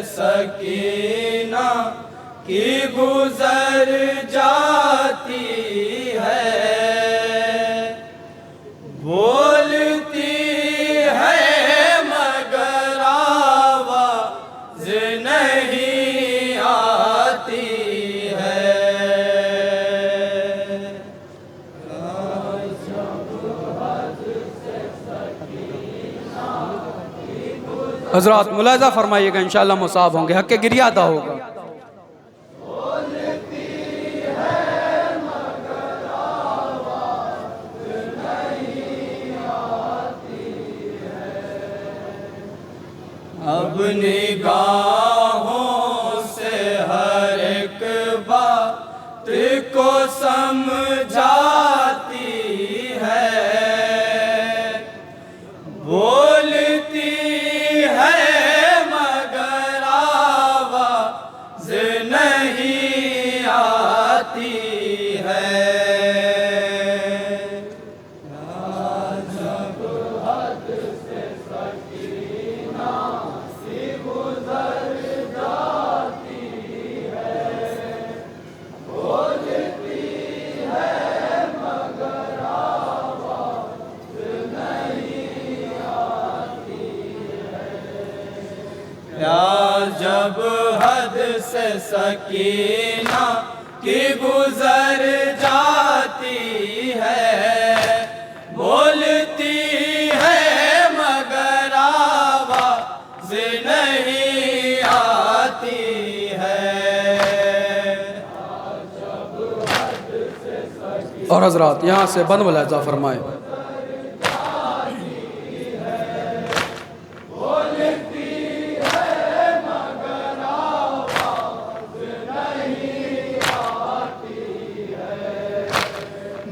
सकीना की गुजर जाती है, बोलती है मगर आवाज नहीं आती है। हजरात मुलाजा फरमाइएगा, इंशाअल्लाह मुसाब होंगे, हक के गिरिया अदा होगा। अब निगाहों से हर एक बात को समझाती है, बोलती है मगर आवाज नहीं आती है। जब हद से सकीना की गुजर जाती है, बोलती है मगर आवाज नहीं आती है। और हजरात यहाँ से बंद मुलाजा फरमाए।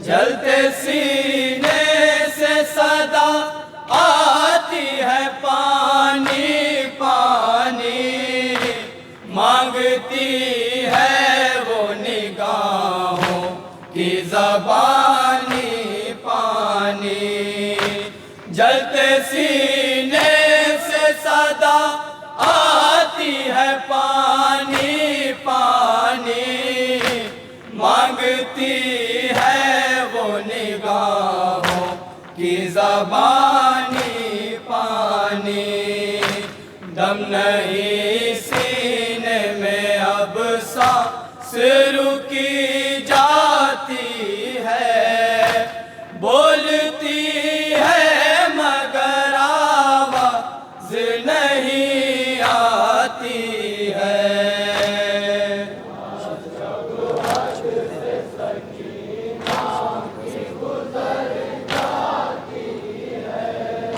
जलते सीने से सदा आती है पानी पानी, मांगती है वो निगाहों की ज़बानी पानी। जलते सीने से सदा आती है पानी पानी, मांगती है वो निगाहों की ज़बानी पानी। दम नहीं सीने में अब सांस रुकी जाती है, बोलती है मगर आवाज नहीं आती है।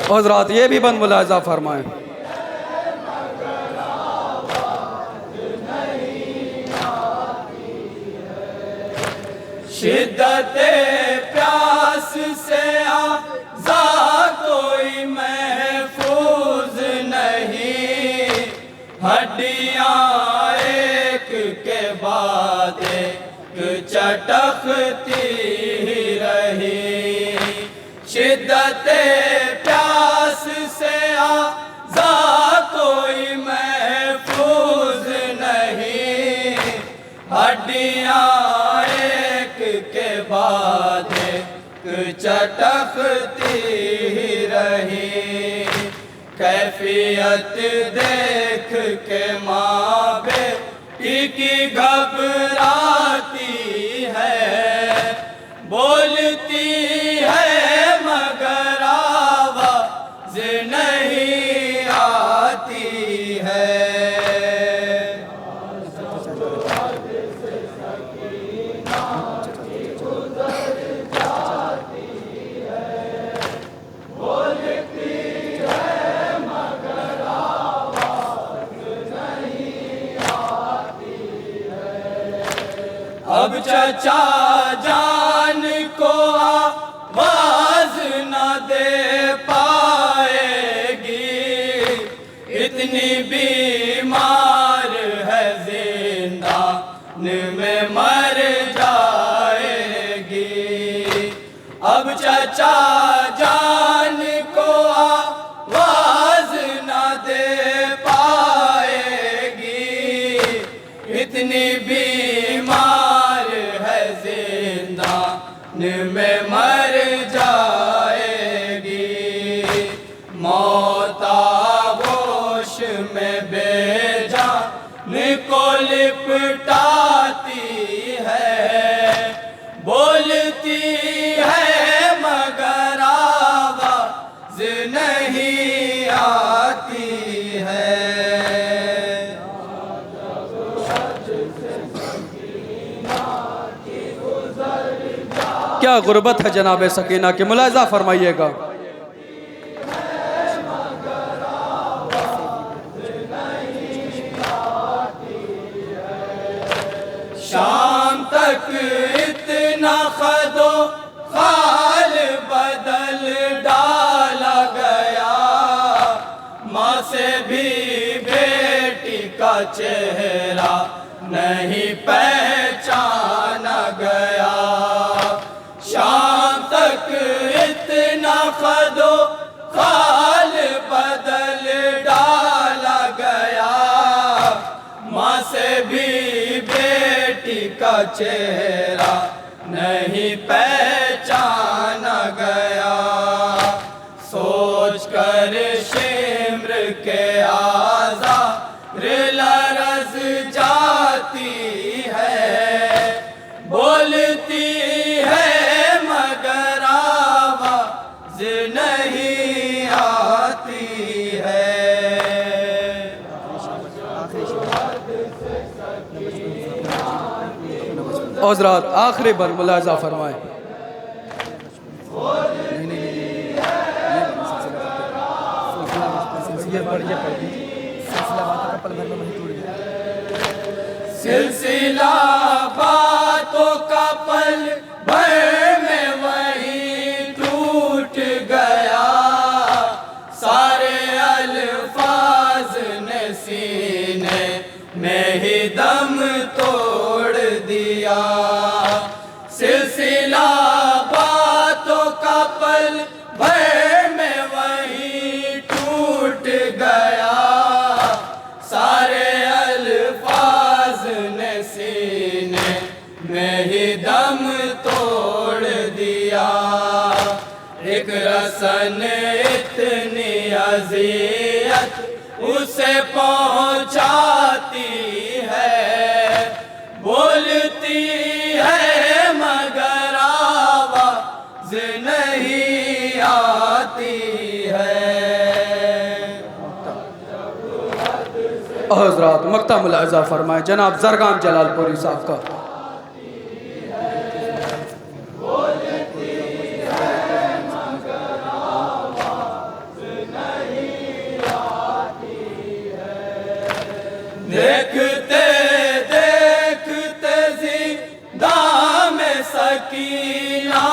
हजरात ये भी बंद मुलाजा फरमाएं। शिद्दते प्यास से आज़ाद कोई महफूज नहीं, हड्डियाँ एक के बाद एक चटकती ही रही। शिद्दते प्यास से आज़ाद कोई महफूज नहीं, हड्डियाँ एक के बाद एक चटकती ही रही। कैफियत देख के माँ बेटी की घबराती है, बोलती है मगर आवाज नहीं आती है। अब चचा जान को आवाज न दे पाएगी, इतनी बीमार है जिंदान में मर जाएगी। अब चचा जान को आवाज न दे पाएगी, मौत आगोश में बेजान को लिपटाती है, बोलती है मगर आवाज नहीं आती है। क्या गुर्बत है जनाब सकीना की, मुलाहिजा फरमाइएगा। शाम तक इतना खदो खाल बदल डाला गया, माँ से भी बेटी का चेहरा नहीं पहचाना गया। शाम तक इतना खदो खाल बदल डाला गया, माँ से भी बेटी का चेहरा नहीं पहचाना गया। सोच कर शिम्र के आज़ा लरज़ जाती है, बोलती है मगर आवाज़ नहीं आती है। हज़रात आखिरी बार मुलाहिजा फरमाएं। सिलसिला बातों का पल भर में वही टूट गया, सारे अल्फाज ने सीने में ही दम तोड़ दिया। सिलसिला बातों का पल भर में वही टूट गया, सारे अल्फाज ने सीने में ही दम तोड़ दिया। एक रसन इतनी अज़ियत उसे पहुंचाती है, बोलती है मगर आवाज़ नहीं आती है। हज़रात मक्ता मुलाहिजा फरमाएं जनाब ज़रगाम जलालपुरी साहब का। देखते देखते ज़िंदा में सकीना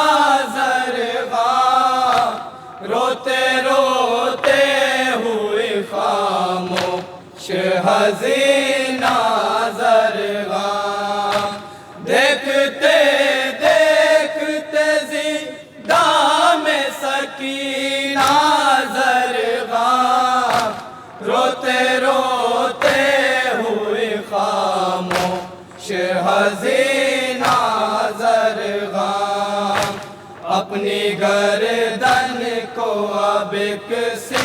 ज़रगाम, रोते रोते हुए खामोश हज़ीना ज़रगाम। देखते देखते ज़िंदा में सकीना ज़रगाम, रोते रोते हुए खामोश हज़ीना ज़रगाम। अपनी गर्दन को अब एक से